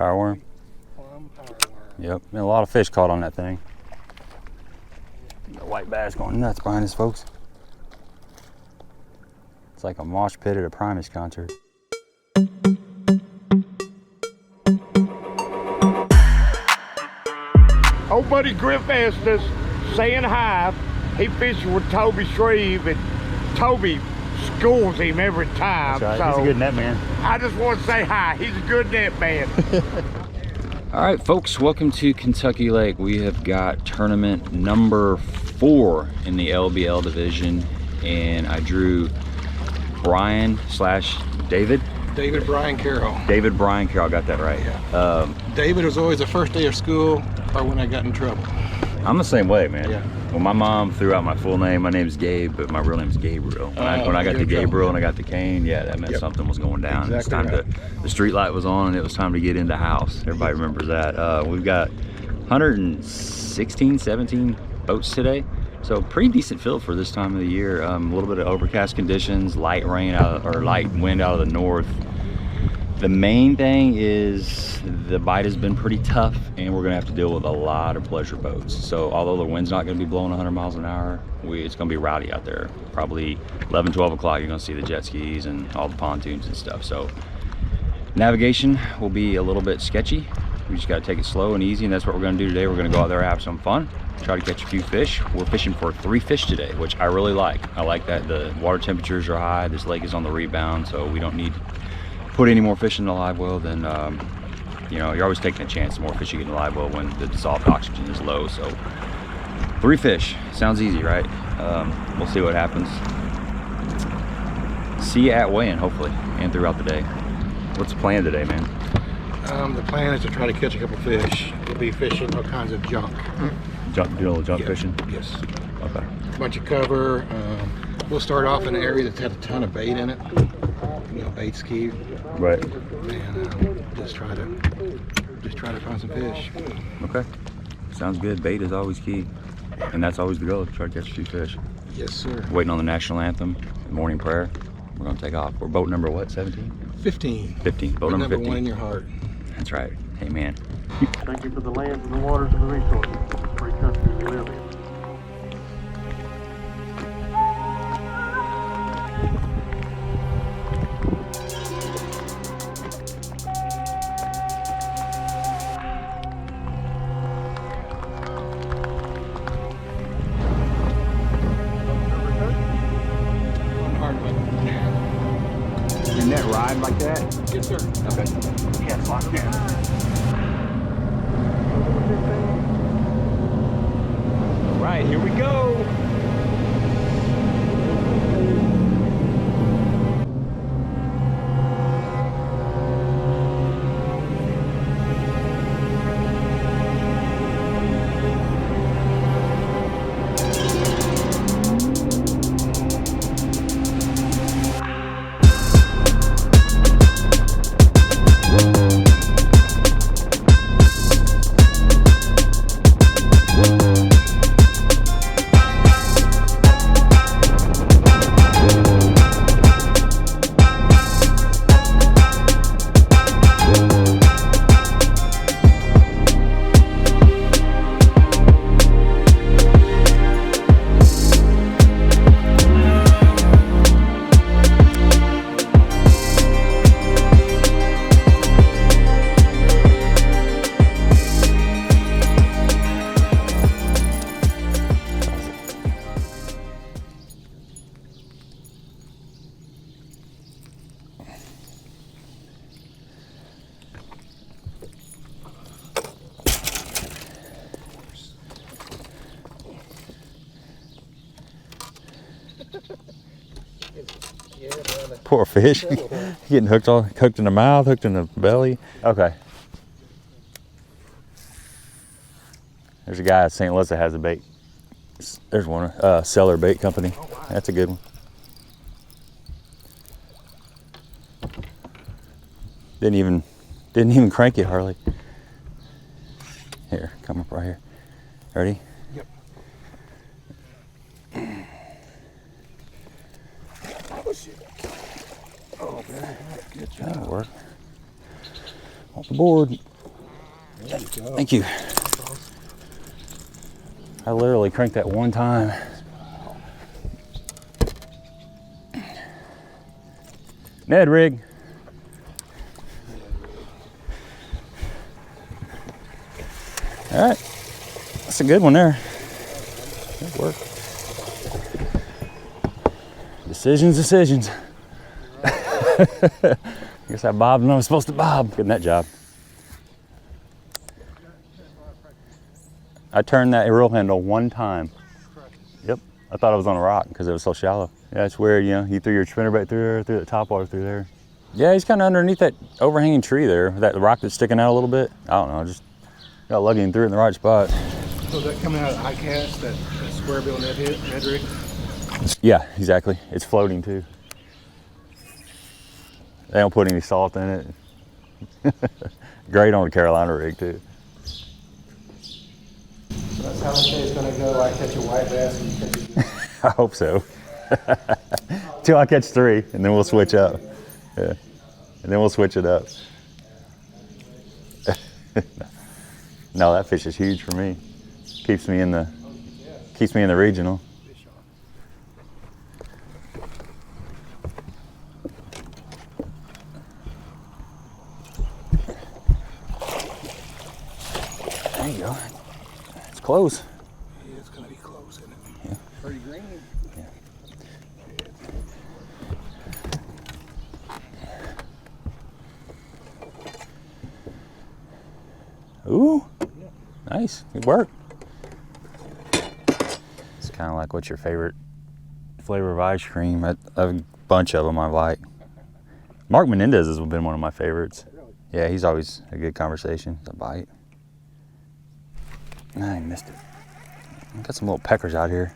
Power worm. Plum power worm. Yep, and a lot of fish caught on that thing. The white bass going nuts behind us, folks. It's like a mosh pit at a Primus concert. Old buddy Griff Estes saying hi. He fishing with Toby Trieve, and Toby schools him every time. That's right. So He's a good net man. I just want to say hi. He's a good net man. All right, folks, welcome to Kentucky Lake. We have got tournament number 4 in the LBL division, and I drew Brian/David. David Brian Carroll. David Brian Carroll, got that right. Yeah. David was always the first day of school or when I got in trouble. I'm the same way, man. Yeah. When my mom threw out my full name, my name's Gabe, but my real name's Gabriel. When I got to Gabriel and I got to Kane, yeah, that meant something was going down. Exactly It's time right. the street light was on and it was time to get into house. Everybody remembers that. We've got 116, 17 boats today. So pretty decent field for this time of the year. A little bit of overcast conditions, light rain or light wind out of the north. The main thing is the bite has been pretty tough, and we're gonna have to deal with a lot of pleasure boats. So although the wind's not gonna be blowing 100 miles an hour, it's gonna be rowdy out there. Probably 11, 12 o'clock, you're gonna see the jet skis and all the pontoons and stuff. So navigation will be a little bit sketchy. We just gotta take it slow and easy, and that's what we're gonna do today. We're gonna go out there and have some fun, try to catch a few fish. We're fishing for 3 fish today, which I really like. I like that the water temperatures are high, this lake is on the rebound, so we don't need to put any more fish in the live well than, you know, you're always taking a chance. The more fish you get in the live well when the dissolved oxygen is low. So 3 fish, sounds easy, right? We'll see what happens. See you at weigh-in, hopefully, and throughout the day. What's the plan today, man? The plan is to try to catch a couple fish. We'll be fishing all kinds of junk. Do a little junk fishing? Yes. Okay. A bunch of cover. We'll start off in an area that's had a ton of bait in it. You know, bait ski. Right. And just try to find some fish. Okay. Sounds good. Bait is always key. And that's always the goal, to try to catch a few fish. Yes, sir. Waiting on the national anthem, morning prayer. We're gonna take off. We're boat number what, 17? 15. 15, boat Put number number 15. 1 in your heart. That's right. Hey, man. Thank you for the lands and the waters and the resources of this great country we live in. Your net ride like that? Yes, sir. Okay. Yeah, lock down. All right, here we go. Poor fish. Getting hooked in the mouth, hooked in the belly. Okay. There's a guy at St. Louis that has a bait. There's one, Seller Bait Company. Oh, wow. That's a good one. Didn't even crank it hardly. Here, come up right here. Ready? Yep. Oh, shit. Oh, very good. Good job. That'll work. Off the board. There you go. Thank you. I literally cranked that one time. Ned rig. All right, that's a good one there. Good work. Decisions. I guess I bobbed when I was supposed to bob. Good net job. I turned that reel handle one time. Yep, I thought I was on a rock because it was so shallow. Yeah, it's weird, you know, you threw your spinnerbait through there, threw the top water through there. Yeah, he's kind of underneath that overhanging tree there, that rock that's sticking out a little bit. I don't know, just got lucky and threw it in the right spot. So is that coming out of ICAST, that square bill Ned rig? Yeah, exactly. It's floating too. They don't put any salt in it. Great on a Carolina rig too. So that's how they say it's gonna go. I catch a white bass and you catch a... I hope so. Till I catch 3, and then we'll switch up. Yeah, and then we'll switch it up. No, that fish is huge for me. Keeps me in the regional. There you go. It's close. Yeah, it's gonna be close, isn't it? Yeah. Pretty green. Yeah. Ooh, nice, good work. It's kind of like, what's your favorite flavor of ice cream? I have a bunch of them I like. Mark Menendez has been one of my favorites. Yeah, he's always a good conversation. It's a bite. I missed it. I got some little peckers out here.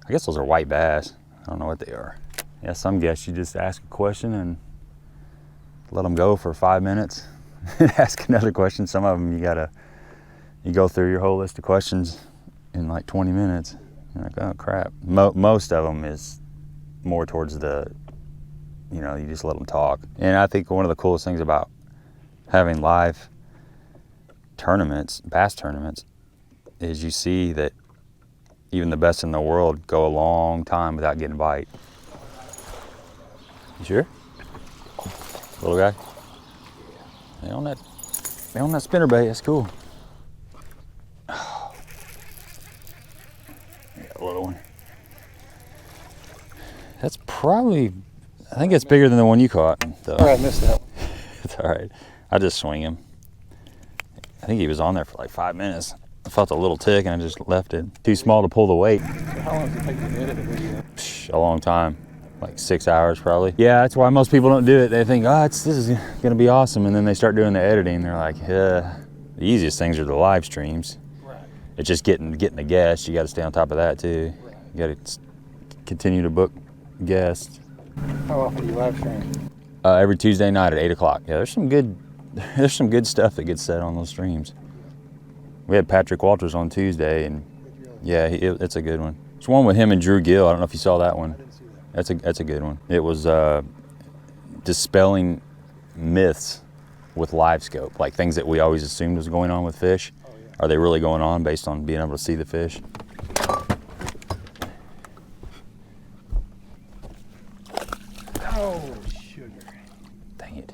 I guess those are white bass. I don't know what they are. Yeah, some guess you just ask a question and let them go for 5 minutes and ask another question. Some of them you go through your whole list of questions in like 20 minutes. You're like, oh crap. Most of them is more towards the, you know, you just let them talk. And I think one of the coolest things about having live tournaments, bass tournaments, is you see that even the best in the world go a long time without getting a bite. You sure? Little guy? They on that spinnerbait, that's cool. Oh. Yeah, a little one. That's probably, I think it's bigger than the one you caught. So. Sorry, I missed that one. It's all right. I just swing him. I think he was on there for like 5 minutes. I felt a little tick and I just left it. Too small to pull the weight. So how long does it take to edit a video? A long time, like 6 hours probably. Yeah, that's why most people don't do it. They think, oh, this is gonna be awesome. And then they start doing the editing. They're like, the easiest things are the live streams. Right. It's just getting the guests. You gotta stay on top of that too. Right. You gotta continue to book guests. How often do you live stream? Every Tuesday night at 8 o'clock. Yeah, there's some good stuff that gets said on those streams. We had Patrick Walters on Tuesday, and yeah, it's a good one. There's one with him and Drew Gill. I don't know if you saw that one. I didn't see that. That's a good one. It was dispelling myths with live scope, like things that we always assumed was going on with fish. Oh, yeah. Are they really going on based on being able to see the fish? Oh, sugar. Dang it.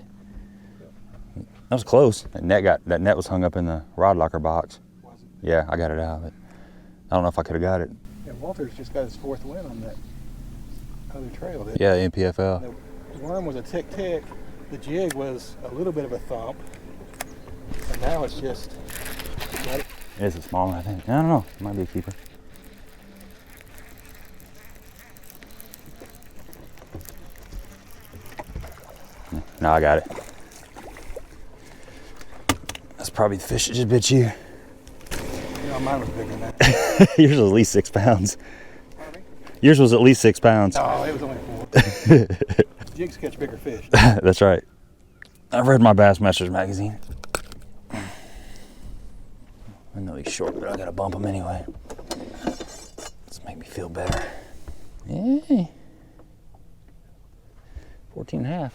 That was close. That net was hung up in the rod locker box. Was it? Yeah, I got it out of it. I don't know if I could have got it. Yeah, Walter's just got his 4th win on that other trail. Yeah, MPFL. The worm was a tick-tick. The jig was a little bit of a thump. And now it's just... It's a small one, I think. I don't know. It might be a keeper. No, I got it. That's probably the fish that just bit you. No, mine was bigger than that. Yours was at least 6 pounds. Pardon me? Yours was at least 6 pounds. No, it was only 4. Jigs catch bigger fish. That's right. I've read my Bassmasters magazine. I know he's short, but I gotta bump him anyway. Let's make me feel better. Yeah. 14 and a half.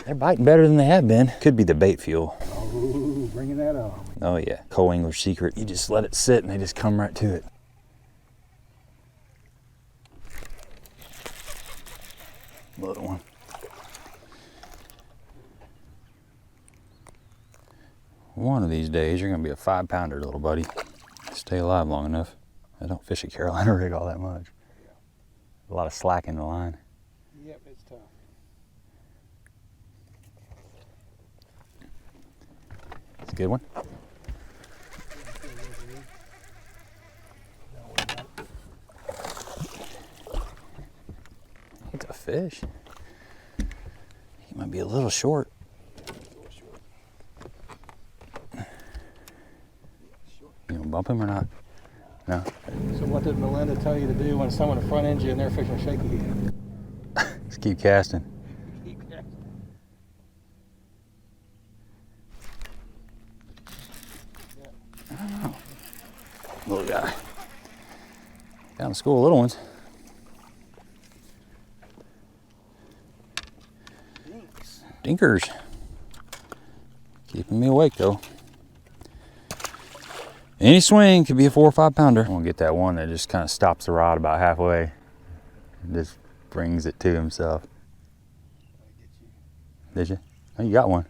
They're biting better than they have been. Could be the bait fuel. Oh, bringing that on. Oh yeah, co-angler's secret. You just let it sit and they just come right to it. Little one. One of these days, you're gonna be a 5-pounder, little buddy. Stay alive long enough. I don't fish a Carolina rig all that much. A lot of slack in the line. Yep, it's tough. It's a good one. It's a fish. He might be a little short. You gonna bump him or not? No. So what did Melinda tell you to do when someone front ends you and they're fishing shaky head? Just keep casting. Oh. Little guy. Down to school, little ones. Dinkers. Keeping me awake though. Any swing could be a 4 or 5-pounder. I'm gonna get that one that just kind of stops the rod about halfway and just brings it to himself. Did you? Oh, you got one.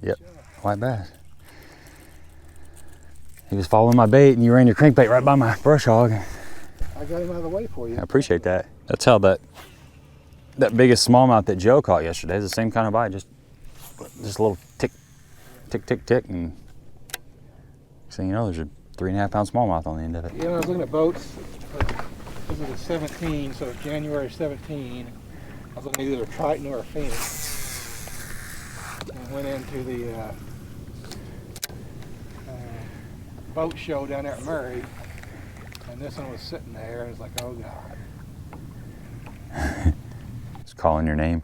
Yep, white bass. He was following my bait and you ran your crankbait right by my brush hog. I got him out of the way for you. I appreciate that. That's how that biggest smallmouth that Joe caught yesterday is the same kind of bite, just a little tick, tick, tick, tick, and so you know there's a 3.5-pound smallmouth on the end of it. Yeah, I was looking at boats. This is a 17, so January 17. I was looking at either a Triton or a Phoenix. And went into the boat show down there at Murray, and this one was sitting there, and it's like, oh God. It's calling your name.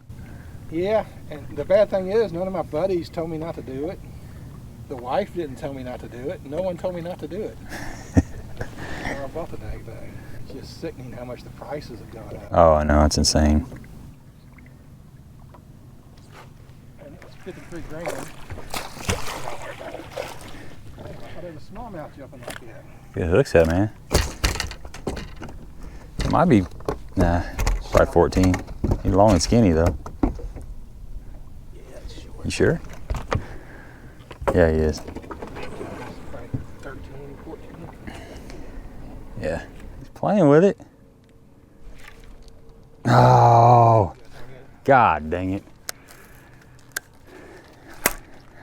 Yeah, and the bad thing is none of my buddies told me not to do it. The wife didn't tell me not to do it. No one told me not to do it. So I bought the dang thing. It's just sickening how much the prices have gone up. Oh, I know, it's insane. And it was 53 grand. I thought there was a smallmouth jumping like that. Good hook set, man. It might be, nah, probably 14. He's long and skinny though. Yeah, it's short. You sure? Yeah, he is. Probably 13, 14. Yeah, he's playing with it. Oh, God dang it.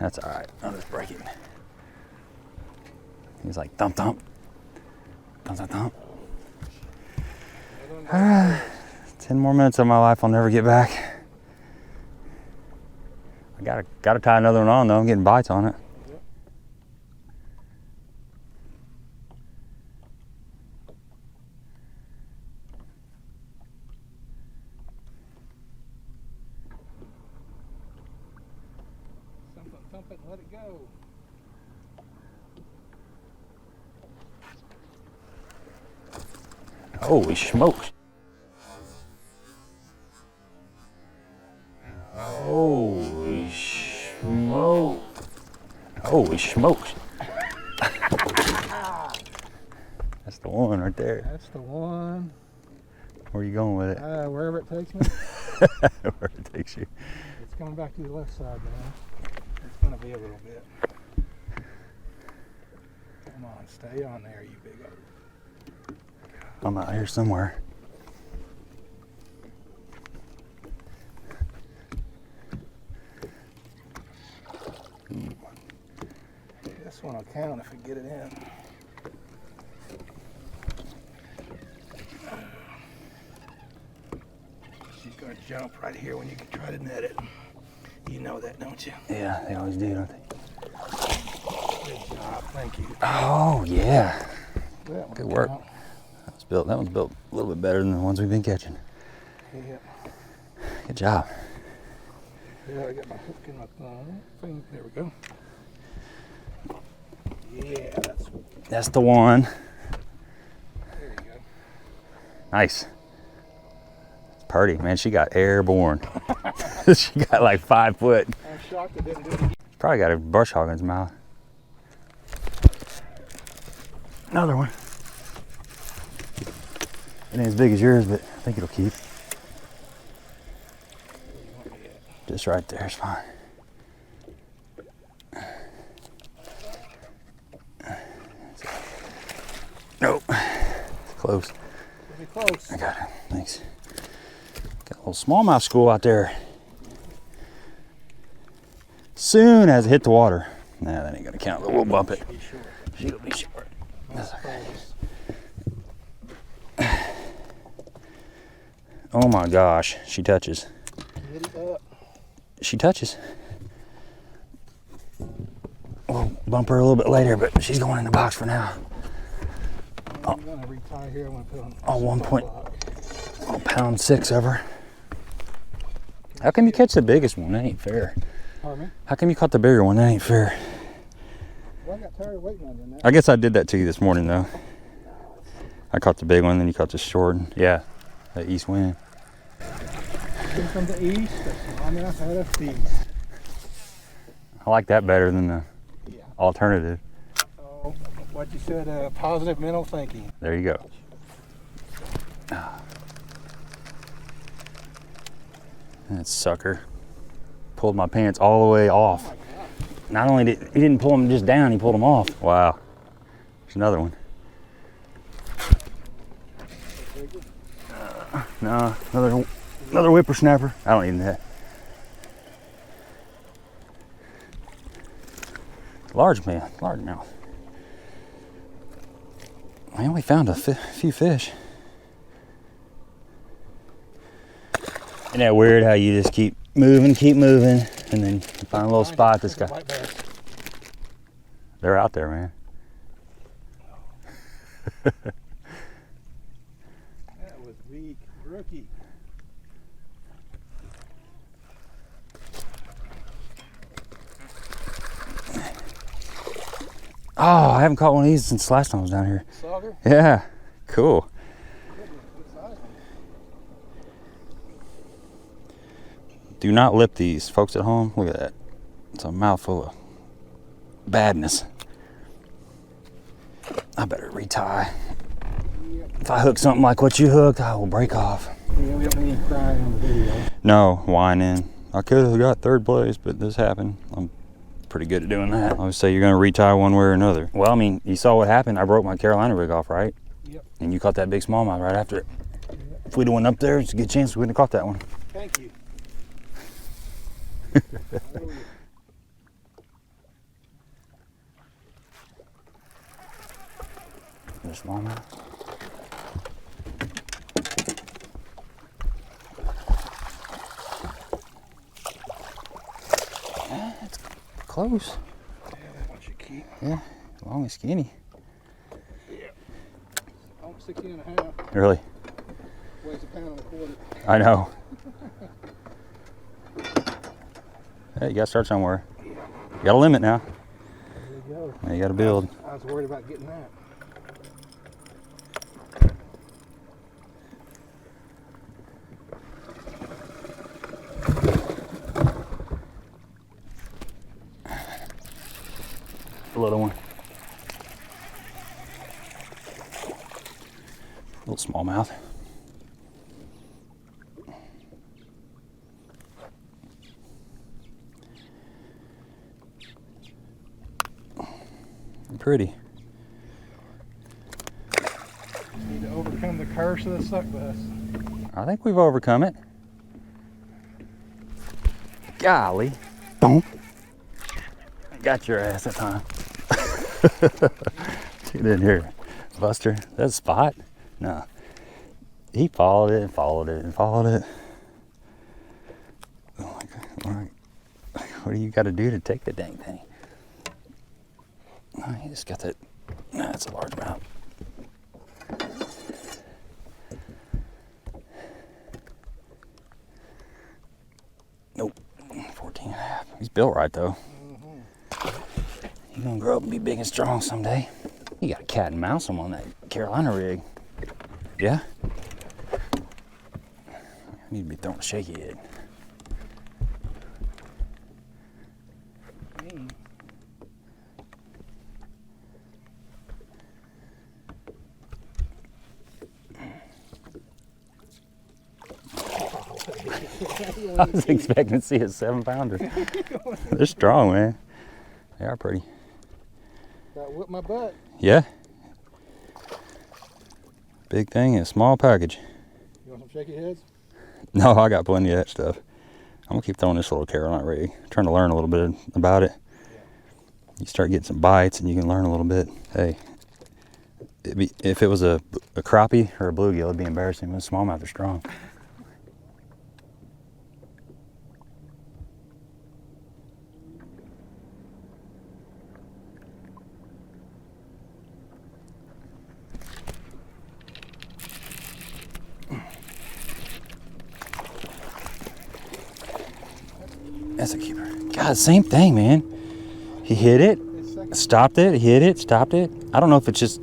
That's all right, I'll just break it. He's like thump, thump. Thump, thump, thump. 10 more minutes of my life I'll never get back. I gotta tie another one on though. I'm getting bites on it. Yep. Something, thump it and let it go. Holy smokes. Holy smokes. Holy smokes. That's the one right there. That's the one. Where are you going with it? Wherever it takes me. Where it takes you. It's coming back to the left side now. It's going to be a little bit. Come on, stay on there, you big old. I'm out here somewhere. This one will count if we get it in. She's going to jump right here when you can try to net it. You know that, don't you? Yeah, they always do, don't they? Good job, thank you. Oh, yeah. That one Good work. count. That one's built a little bit better than the ones we've been catching. Yeah. Good job. Yeah, I got my hook in my thing. There we go. Yeah, That's the one. there you go. Nice. Purdy, man, she got airborne. She got like 5 foot. I'm shocked it didn't do it. Probably got a brush hog in his mouth. Another one. It ain't as big as yours, but I think it'll keep. Just right there is fine. Nope. It's close. Pretty close. I got it. Thanks. Got a little smallmouth school out there. Soon as it hit the water. Nah, that ain't gonna count, but we'll bump it. She'll be short. That's okay. Oh my gosh, she touches. Get it up. She touches. We'll bump her a little bit later, but she's going in the box for now. I'm gonna retie here. I'm gonna put on. Oh, 1.6 of her. How come you catch the biggest one? That ain't fair. Pardon me? How come you caught the bigger one? That ain't fair. Well, I got tired of waiting on you now. I guess I did that to you this morning, though. I caught the big one, then you caught the short. Yeah, the east wind. Came from the east, the smallmouth had a feast. I like that better than the Yeah. alternative. Oh, what you said, positive mental thinking. There you go. That sucker pulled my pants all the way off. Not only did he didn't pull them just down, he pulled them off. Wow. There's another one. No, another whippersnapper. I don't need that. Large mouth. I only found a few fish. Isn't that weird how you just keep moving, and then you find a little spot that's got. They're out there, man. That was weak, rookie. Oh, I haven't caught one of these since last time I was down here. Sauger? Yeah, cool. Good size one. Do not lip these, folks at home. Look at that. It's a mouthful of badness. I better retie. Yep. If I hook something like what you hooked, I will break off. Yeah, we don't need crying on the video. No, whining. I could have got third place, but this happened. I'm pretty good at doing that. I would say you're going to retie one way or another. Well, I mean, you saw what happened. I broke my Carolina rig off, right? Yep. And you caught that big smallmouth right after it. Yep. If we'd have went up there, it's a good chance we wouldn't have caught that one. Thank you. The smallmouth. Yeah, it's close. Yeah, that one should keep. Yeah, long and skinny. Yeah. Almost 16 and a half. Really? Weighs a pound and a quarter. I know. Hey, you gotta start somewhere. You got a limit now. There you go. Now you gotta build. I was worried about getting that. A little one. A little smallmouth. Pretty. Need to overcome the curse of the suck bus. I think we've overcome it. Golly. Boom. Got your ass that time. Get in here, Buster. That spot? No. He followed it and followed it and followed it. Oh my God. What do you got to do to take the dang thing? Oh, he just got that. Nah, it's a largemouth. Nope. 14 and a half. He's built right though. He's gonna grow up and be big and strong someday. You got a cat and mouse him on that Carolina rig. Yeah? Need to be throwing a shaky head. I was expecting to see a 7-pounder. They're strong, man. They are pretty. That whipped my butt. Yeah. Big thing in a small package. You want some shaky heads? No, I got plenty of that stuff. I'm gonna keep throwing this little Carolina rig. Trying to learn a little bit about it. Yeah. You start getting some bites and you can learn a little bit. Hey, if it was a crappie or a bluegill, it'd be embarrassing, but smallmouth are strong. That's a keeper. God, same thing, man. He hit it, stopped it, hit it, stopped it. I don't know if it's just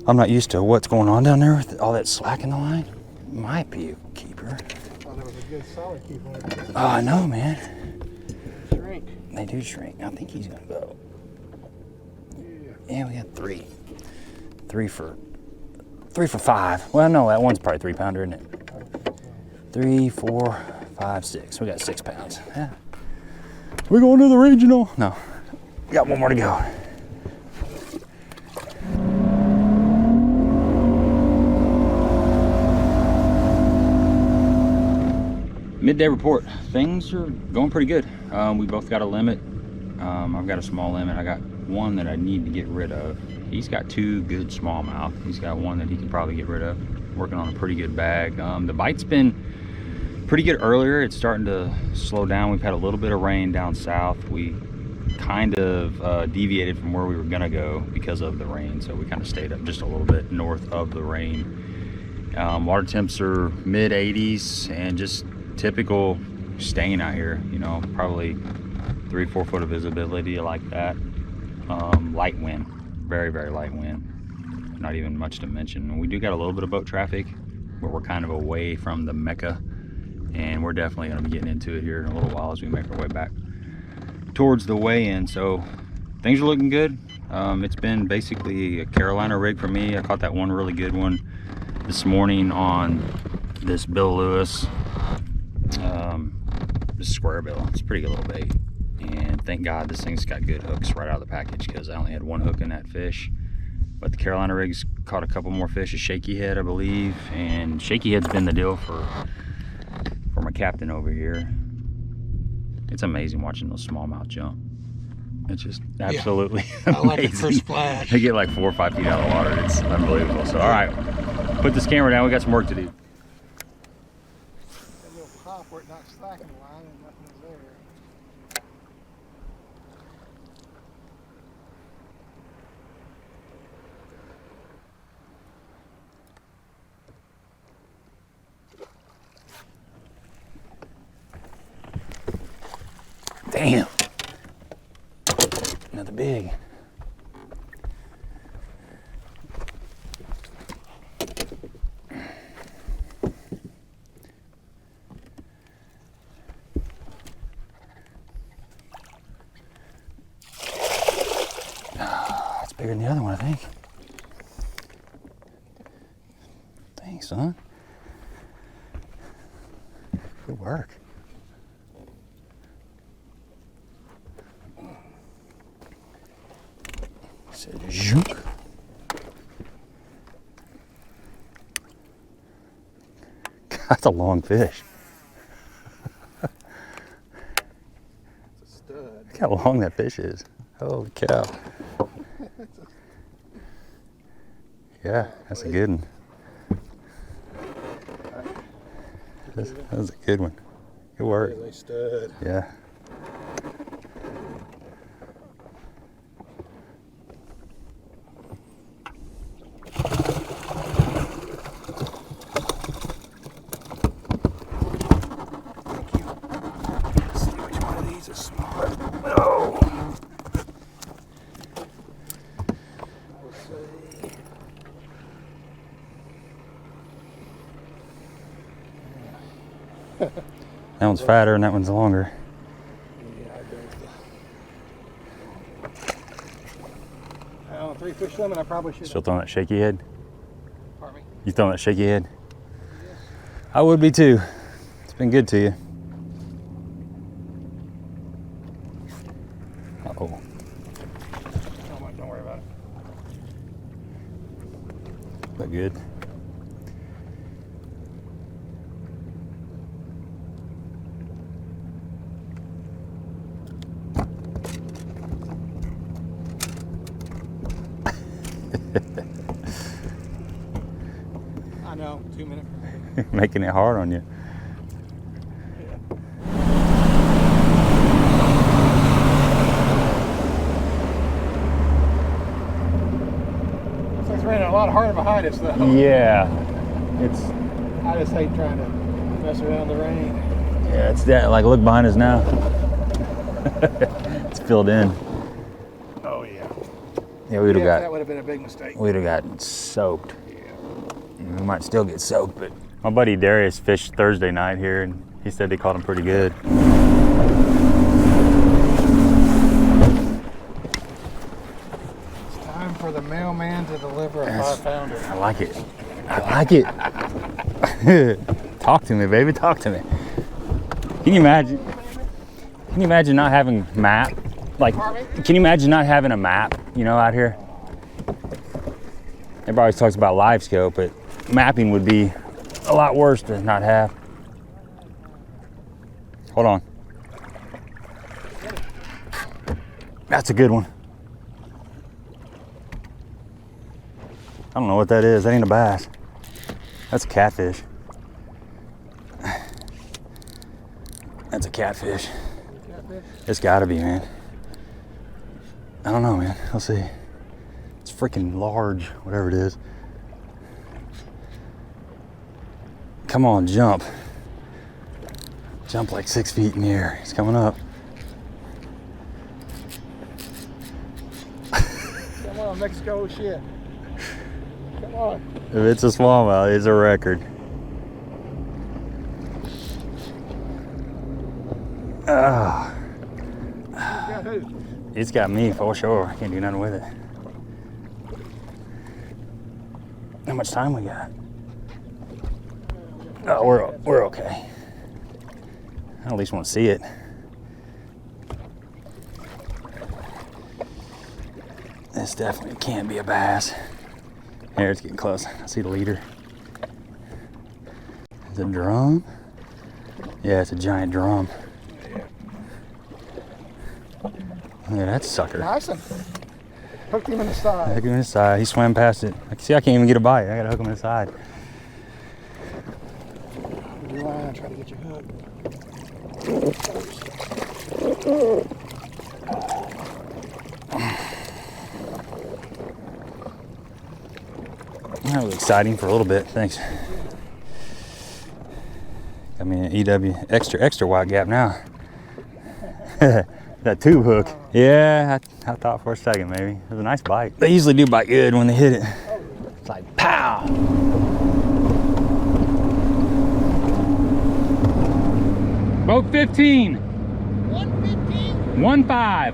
I'm not used to what's going on down there with all that slack in the line. Might be a keeper. I thought it was a good solid keeper. Oh, I know, man. Shrink. They do shrink. I think he's gonna go. Yeah, we got 3. 3 for 5. Well, no, that one's probably 3-pounder, isn't it? 3, 4, 5, 6. We got 6 pounds. Yeah. We're going to the regional. No, we got one more to go. Midday report. Things are going pretty good. We both got a limit. I've got a small limit. I got one that I need to get rid of. He's got 2 good smallmouth. He's got one that he can probably get rid of. Working on a pretty good bag. The bite's been pretty good earlier. It's starting to slow down. We've had a little bit of rain down south. We kind of deviated from where we were gonna go because of the rain, so we kind of stayed up just a little bit north of the rain. Water temps are mid 80s and just typical staying out here, you know, probably 3-4 foot of visibility like that. Light wind, very light wind, not even much to mention. We do got a little bit of boat traffic, but we're kind of away from the Mecca, and we're definitely going to be getting into it here in a little while as we make our way back towards the weigh-in. So things are looking good. It's been basically a Carolina rig for me. I caught that one really good one this morning on this Bill Lewis, this square bill. It's a pretty good little bait, and thank God this thing's got good hooks right out of the package, because I only had 1 hook in that fish. But the Carolina rig's caught a couple more fish, a shaky head I believe, and shaky head's been the deal for my captain over here. It's amazing watching those smallmouth jump. It's just absolutely amazing. I like it for splash. They get like 4 or 5 feet out of the water. It's unbelievable. So all right, put this camera down. We got some work to do. That little pop where it knocks slack in the line and nothing is there. Damn. Another big. That's bigger than the other one, I think. Thanks, son. Good work. Said zook. That's a long fish. It's a stud. Look how long that fish is. Holy cow. Yeah, that's a good one. That was a good one. Good work. Really stud. Yeah. That one's fatter and that one's longer. Yeah, I don't know, 3 fish limit, I probably should. Still throwing that shaky head? Pardon me? You throwing that shaky head? I would be too. It's been good to you. Uh-oh. Don't worry about it. That good? I know, 2 minutes. Making it hard on you. It's raining a lot harder behind us though. Yeah. I just hate trying to mess around the rain. Yeah, it's that. Like, look behind us now. It's filled in. Oh yeah. Yeah, we'd have that got. would have been a big mistake. We'd have gotten soaked. We might still get soaked, but my buddy Darius fished Thursday night here, and he said they caught him pretty good. It's time for the mailman to deliver a 5-pounder. I like it. I like it. Talk to me, baby. Talk to me. Can you imagine? Can you imagine not having map? Like, can you imagine not having a map? You know, out here. Everybody always talks about live scope, but mapping would be a lot worse to not have. Hold on. That's a good one. I don't know what that is. That ain't a bass. That's a catfish. That's a catfish. It's gotta be, man. I don't know, man. Let's see. It's freaking large, whatever it is. Come on, jump. Jump like 6 feet in the air. He's coming up. Come on, Mexico shit. Come on. If it's a smallmouth, it's a record. Ah. Got who? It's got me for sure. I can't do nothing with it. How much time we got? Oh, we're okay. I at least want to see it. This definitely can't be a bass. Here, it's getting close. I see the leader. Is it a drum? Yeah, it's a giant drum. Look at that sucker. Nice one. Hooked him in the side. Hook him in the side. He swam past it. See, I can't even get a bite. I gotta hook him in the side. Your line, try to get your hook. That was exciting for a little bit. Thanks. Got me an EW extra wide gap now. That tube hook. Yeah, I thought for a second maybe. It was a nice bite. They usually do bite good when they hit it. It's like pow. Boat 15. 115. 1-5. 1-5.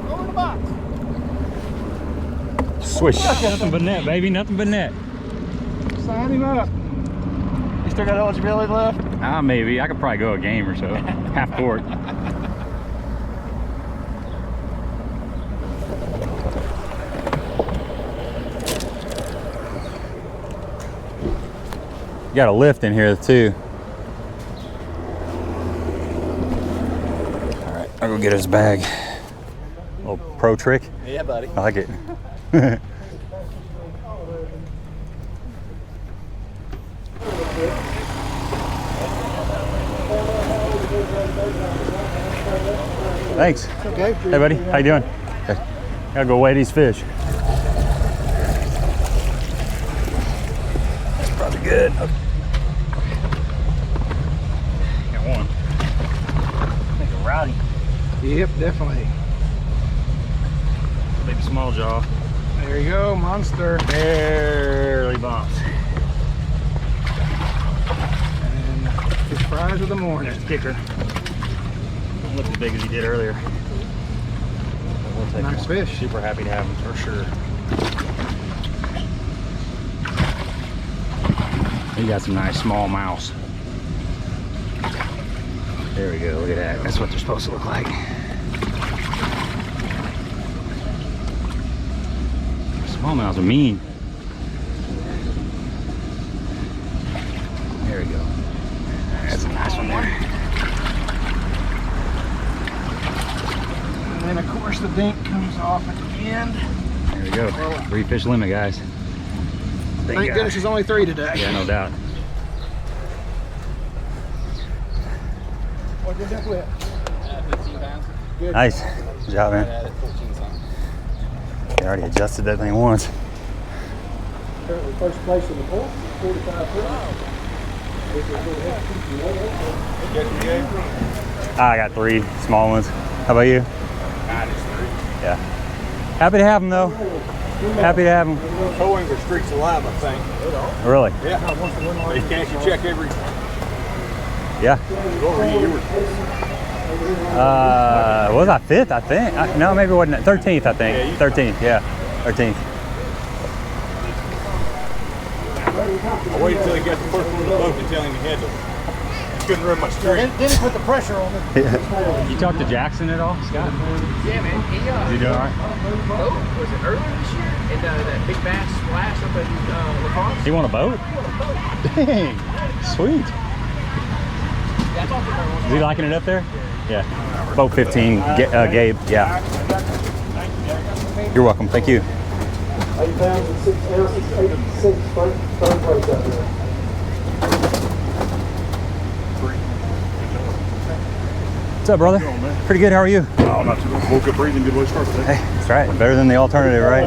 Go in the box. Swish. Nothing but net, baby. Nothing but net. Sign him up. You still got eligibility left? Maybe. I could probably go a game or so. Half court. You got a lift in here too. All right, I'll go get his bag. Little pro trick. Yeah, buddy. I like it. Thanks. Okay. Hey buddy, how you doing? Okay. Gotta go weigh these fish. That's probably good. Okay. Got one. Make it rowdy. Yep, definitely. Baby small jaw. There you go, monster. Barely bumps. And Fish fries of the morning. Kicker. Don't look as big as he did earlier. But we'll take Nice one. fish. Super happy to have him for sure. He got some nice small mouse. There we go, look at that. That's what they're supposed to look like. Smallmouths are mean. There we go. That's a nice one there. And then of course the dink comes off at the end. There we go. 3 fish limit, guys. Thank goodness there's only 3 today. Yeah, no doubt. What did that with? 15 pounds. Good. Nice. Good job, man. You already adjusted that thing once. Currently first place in the pool, 45 foot. I got 3 small ones. How about you? Yeah. Happy to have them though. Happy to have them. Towing with streaks alive, I think. Really? Yeah. They can actually check every. Yeah. Over you were. Was I 5th? I think. No, maybe it wasn't. 13th, I think. 13th. Yeah. 13th. I waited until he got the first one in the boat to tell him he had to. He couldn't run my streak. Didn't put the pressure on it. Yeah. You talked to Jackson at all, Scott? Yeah, man. He You doing all right? boat was it earlier this year? And that big bass splash up in La France. He won a boat? Dang. Sweet. Yeah, I talked to him. Is he liking it up there? Yeah. Boat 15, Gabe. Yeah. You're welcome. Thank you. 8 pounds and 6 ounces, 86, third place out there. What's up, brother? Pretty good. How are you? Oh, not too bad. Woke up breathing, good way to start today. Hey, that's right. Better than the alternative, right?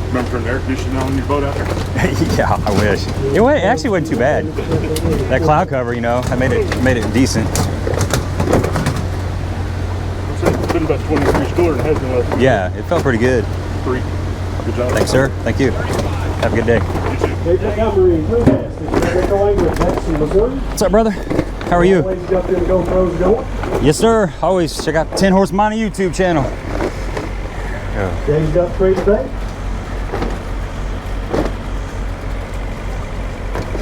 Remember turning the air conditioning on your boat out there? Yeah, I wish. It actually wasn't too bad. That cloud cover, you know, I made it decent. It's been about 20 degrees cooler than it has been last Yeah, it felt pretty good. 3. Good job. Thanks, sir. Thank you. Have a good day. What's up, brother? How are you? Yes, sir. Always check out 10 Horse Mining YouTube channel. Dave's got 3 today.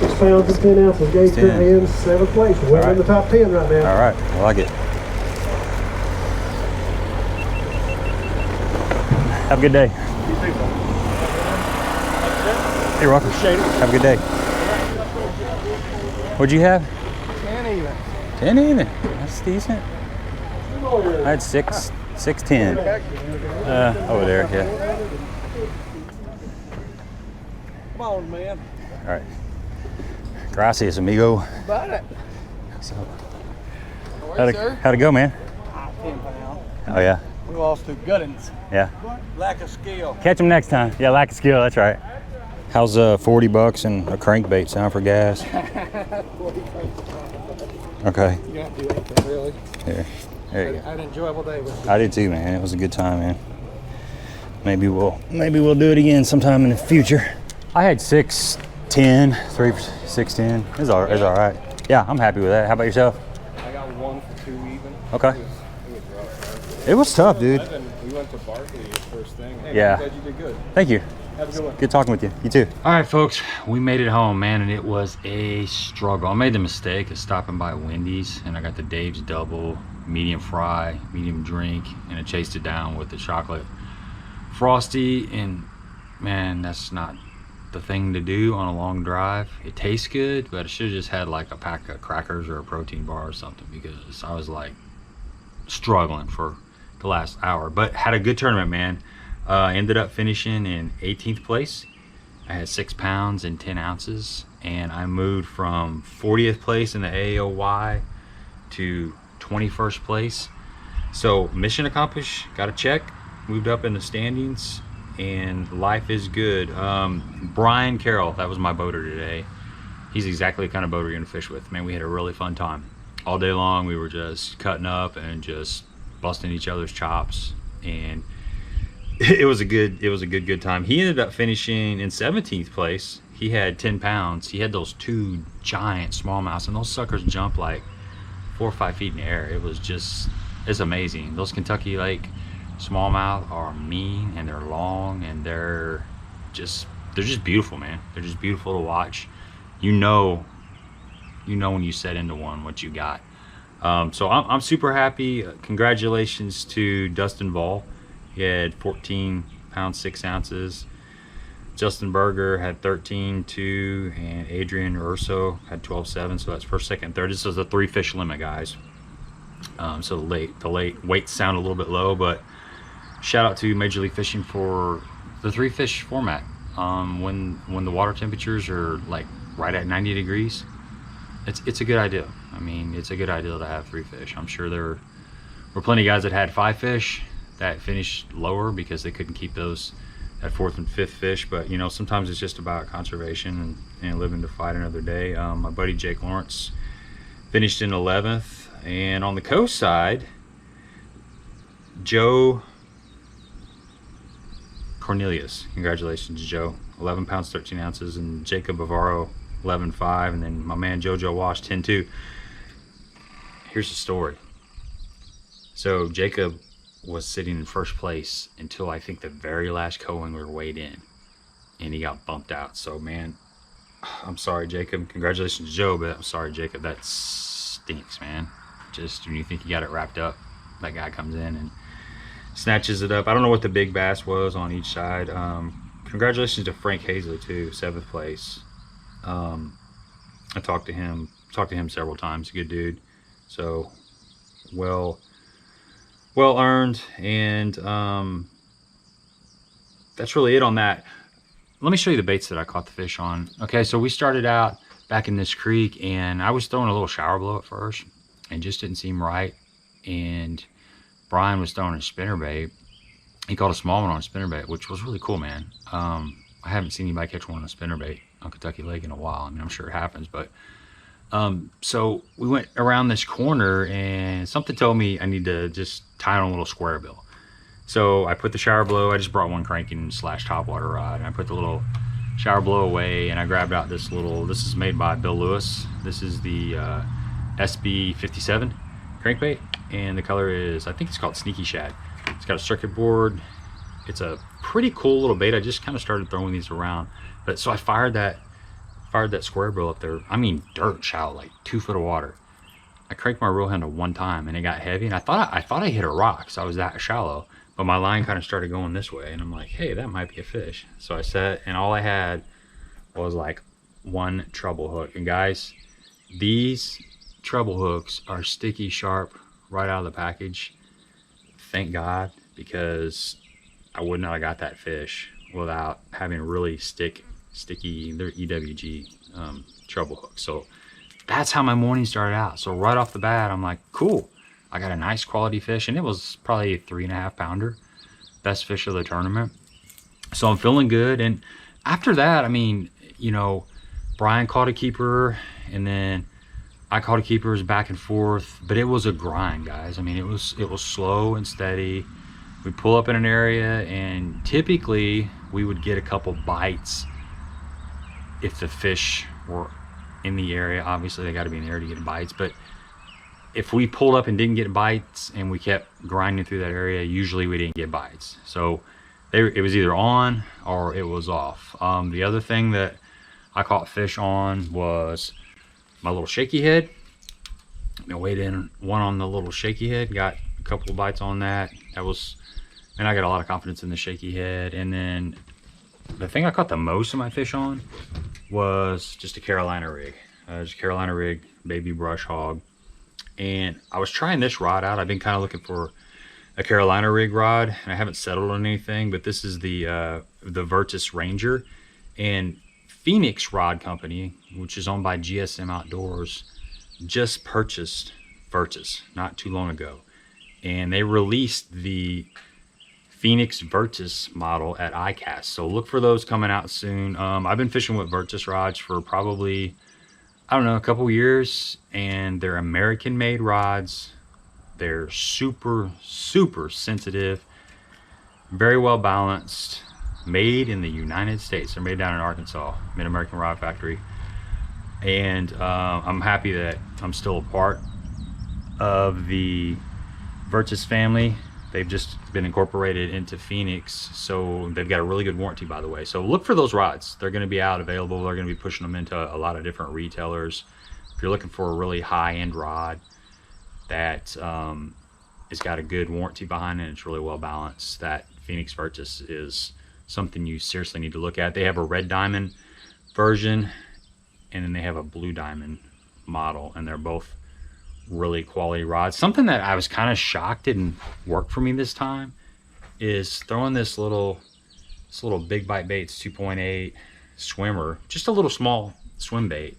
6 pounds and 10 ounces. Gabe currently in 7th place. We're in the top 10 right now. All right. I like it. Have a good day. You're welcome. Have a good day. What'd you have? 10 even. 10 even. That's decent. I had 6'10". Over there, yeah. Come on, man. All right. Gracias, amigo. About it. So, All right, sir. how'd it go, man? 10 pounds. Oh, yeah. We lost 2 good ones. Yeah. Lack of skill. Catch them next time. Yeah, lack of skill. That's right. How's $40 and a crankbait sound for gas? Okay. You don't have to do anything, really. There you go. I had an enjoyable day with you. I did too, man. It was a good time, man. Maybe we'll do it again sometime in the future. I had 6'10", 6'10". It's all right. Yeah, I'm happy with that. How about yourself? I got 1 for 2 even. Okay. It was rough. It was tough, dude. We went to Barkley first thing. Hey, Yeah. I'm glad you did good. Thank you. Have a good one. Good talking with you. You too. All right, folks. We made it home, man, and it was a struggle. I made the mistake of stopping by Wendy's, and I got the Dave's Double, medium fry, medium drink, and I chased it down with the chocolate Frosty, and man, that's not the thing to do on a long drive. It tastes good, but I should have just had like a pack of crackers or a protein bar or something, because I was like struggling for the last hour. But had a good tournament, man. Ended up finishing in 18th place. I had 6 pounds and 10 ounces, and I moved from 40th place in the AOY to 21st place. So mission accomplished, got a check, moved up in the standings, and life is good. Brian Carroll, that was my boater today. He's exactly the kind of boater you're gonna fish with. Man, we had a really fun time. All day long, we were just cutting up and just busting each other's chops, and it was a good time. He ended up finishing in 17th place. he had 10 pounds. He had those 2 giant smallmouths, and those suckers jump like 4 or 5 feet in the air. It was just, it's amazing. Those Kentucky Lake smallmouth are mean, and they're long, and they're just beautiful, man. They're just beautiful to watch. You know when you set into one what you got. So I'm super happy. Congratulations to Dustin Ball. He had 14 pounds 6 ounces. Justin Berger had 13.2, and Adrian Urso had 12.7. So that's first, second, third. This is a 3 fish limit, guys. So the late weights sound a little bit low, but shout out to Major League Fishing for the 3 fish format. When the water temperatures are like right at 90 degrees, it's a good idea. I mean, it's a good idea to have 3 fish. I'm sure there were plenty of guys that had 5 fish that finished lower because they couldn't keep those at 4th and 5th fish. But you know, sometimes it's just about conservation and living to fight another day. My buddy Jake Lawrence finished in 11th, and on the coast side, Joe Cornelius, congratulations Joe, 11 pounds 13 ounces, and Jacob Bavaro 11.5, and then my man JoJo Wash 10.2. Here's the story. So Jacob was sitting in first place until I think the very last co-angler weighed in, and he got bumped out. So man, I'm sorry Jacob. Congratulations Joe, but I'm sorry Jacob, that stinks, man. Just when you think you got it wrapped up, that guy comes in and snatches it up. I don't know what the big bass was on each side. Congratulations to Frank Hazley too, 7th place. I talked to him several times. Good dude. So well earned. And that's really it on that. Let me show you the baits that I caught the fish on. Okay, so we started out back in this creek, and I was throwing a little shower blow at first and just didn't seem right. And Brian was throwing a spinnerbait. He caught a small one on a spinnerbait, which was really cool, man. I haven't seen anybody catch one on a spinnerbait on Kentucky Lake in a while. I mean, I'm sure it happens, but so we went around this corner, and something told me I need to just tie on a little square bill. So I put the shower blow. I just brought one cranking / topwater rod, and I put the little shower blow away, and I grabbed out this little. This is made by Bill Lewis. This is the SB57 crankbait, and the color is, I think it's called Sneaky Shad. It's got a circuit board. It's a pretty cool little bait. I just kind of started throwing these around, but so I fired that square bill up there. I mean, dirt shallow, like 2 foot of water. I cranked my reel handle one time, and it got heavy, and I thought I hit a rock, so I was that shallow. But my line kind of started going this way, and I'm like, hey, that might be a fish. So I set, and all I had was like 1 treble hook. And guys, these treble hooks are sticky sharp right out of the package. Thank God, because I would not have got that fish without having really sticky, they're EWG treble hooks. So that's how my morning started out. So right off the bat, I'm like, cool, I got a nice quality fish, and it was probably a 3.5 pounder, best fish of the tournament. So I'm feeling good. And after that, I mean, you know, Brian caught a keeper, and then I caught a keeper. It was back and forth, but it was a grind, guys. I mean, it was slow and steady. We pull up in an area, and typically we would get a couple bites if the fish were in the area. Obviously they got to be in the area to get bites, but if we pulled up and didn't get bites and we kept grinding through that area, usually we didn't get bites. So it was either on or it was off. The other thing that I caught fish on was my little shaky head. I weighed in one on the little shaky head, got a couple of bites on that. That was, and I got a lot of confidence in the shaky head. And then the thing I caught the most of my fish on was just a Carolina rig. Just a Carolina rig, baby brush hog. And I was trying this rod out. I've been kind of looking for a Carolina rig rod, and I haven't settled on anything, but this is the Virtus Ranger. And Phoenix Rod Company, which is owned by GSM Outdoors, just purchased Virtus not too long ago. And they released the Phoenix Virtus model at ICAST. So look for those coming out soon. I've been fishing with Virtus rods for probably, I don't know, a couple years, and they're American made rods. They're super, super sensitive, very well balanced. made in the United States. They're made down in Arkansas, Mid-American Rod Factory. And I'm happy that I'm still a part of the Virtus family. They've just been incorporated into Phoenix, so they've got a really good warranty, by the way. So look for those rods. They're going to be out available. They're going to be pushing them into a lot of different retailers. If you're looking for a really high-end rod that has got a good warranty behind it, and it's really well balanced, that Phoenix Virtus is something you seriously need to look at. They have a red diamond version, and then they have a blue diamond model, and they're both really quality rods. Something that I was kind of shocked didn't work for me this time is throwing this little Big Bite Baits 2.8 swimmer, just a little small swim bait.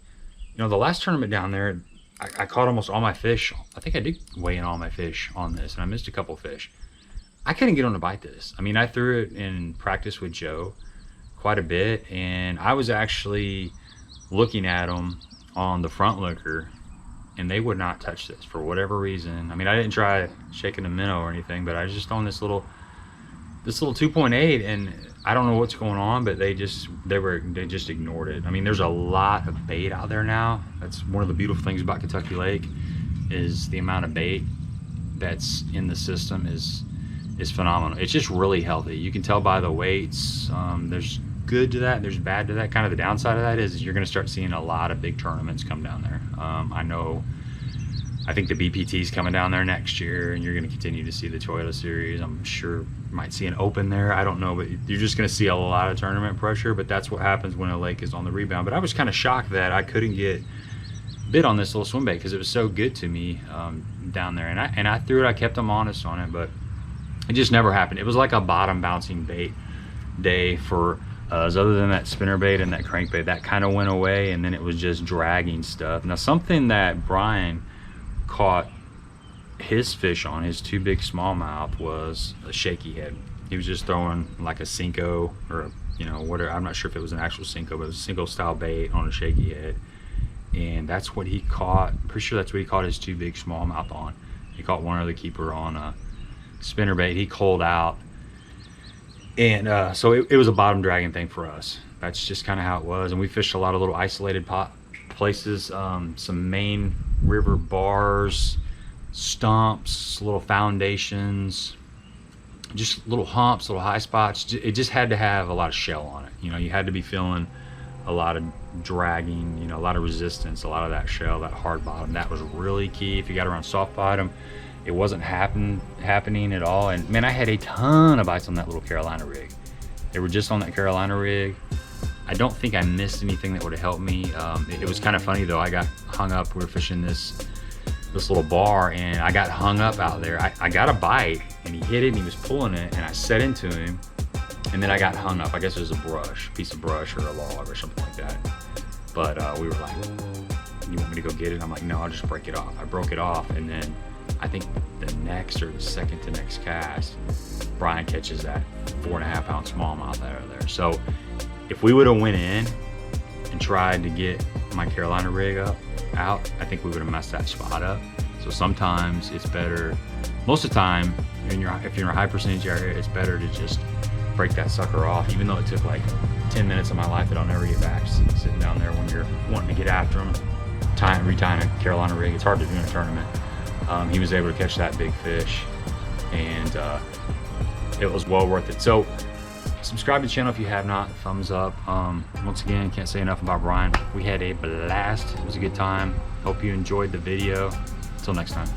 You know, the last tournament down there, I caught almost all my fish. I think I did weigh in all my fish on this, and I missed a couple fish. I couldn't get on to bite this. I mean, I threw it in practice with Joe quite a bit, and I was actually looking at them on the front looker, and they would not touch this for whatever reason. I mean, I didn't try shaking a minnow or anything, but I was just on this little 2.8, and I don't know what's going on, but they just ignored it. I mean, there's a lot of bait out there now. That's one of the beautiful things about Kentucky Lake, is the amount of bait that's in the system is phenomenal. It's just really healthy. You can tell by the weights. There's good to that, there's bad to that. Kind of the downside of that is you're going to start seeing a lot of big tournaments come down there. I think the BPT's coming down there next year, and you're going to continue to see the Toyota Series. I'm sure you might see an Open there, I don't know, but you're just going to see a lot of tournament pressure. But that's what happens when a lake is on the rebound. But I was kind of shocked that I couldn't get bit on this little swim bait because it was so good to me down there, and I threw it. I kept them honest on it, but it just never happened. It was like a bottom bouncing bait day for us. Other than that spinnerbait and that crankbait, that kind of went away, and then it was just dragging stuff. Now, something that Brian caught his fish on, his 2 big smallmouth, was a shaky head. He was just throwing like a Cinco, or whatever. I'm not sure if it was an actual Cinco, but it was a Cinco style bait on a shaky head, and that's what he caught. I'm pretty sure that's what he caught his 2 big smallmouth on. He caught one other keeper on a spinnerbait. He culled out, and so it was a bottom dragging thing for us. That's just kind of how it was. And we fished a lot of little isolated places, some main river bars, stumps, little foundations, just little humps, little high spots. It just had to have a lot of shell on it. You had to be feeling a lot of dragging, a lot of resistance, a lot of that shell, that hard bottom. That was really key. If you got around soft bottom, it wasn't happening at all. And man, I had a ton of bites on that little Carolina rig. They were just on that Carolina rig. I don't think I missed anything that would have helped me. It was kind of funny though. I got hung up. We were fishing this little bar, and I got hung up out there. I got a bite, and he hit it, and he was pulling it, and I set into him, and then I got hung up. I guess it was a piece of brush or a log or something like that. But we were like, "You want me to go get it?" I'm like, "No, I'll just break it off." I broke it off, and then I think the next or the second to next cast, Brian catches that 4.5-pound smallmouth out of there. So if we would have went in and tried to get my Carolina rig out, I think we would have messed that spot up. So sometimes it's better, most of the time, if you're in a high percentage area, it's better to just break that sucker off, even though it took like 10 minutes of my life that I'll never get back, sitting down there when you're wanting to get after them, retying a Carolina rig. It's hard to do in a tournament. He was able to catch that big fish, and it was well worth it. So subscribe to the channel if you have not. Thumbs up. Once again, can't say enough about Brian. We had a blast. It was a good time. Hope you enjoyed the video. Until next time.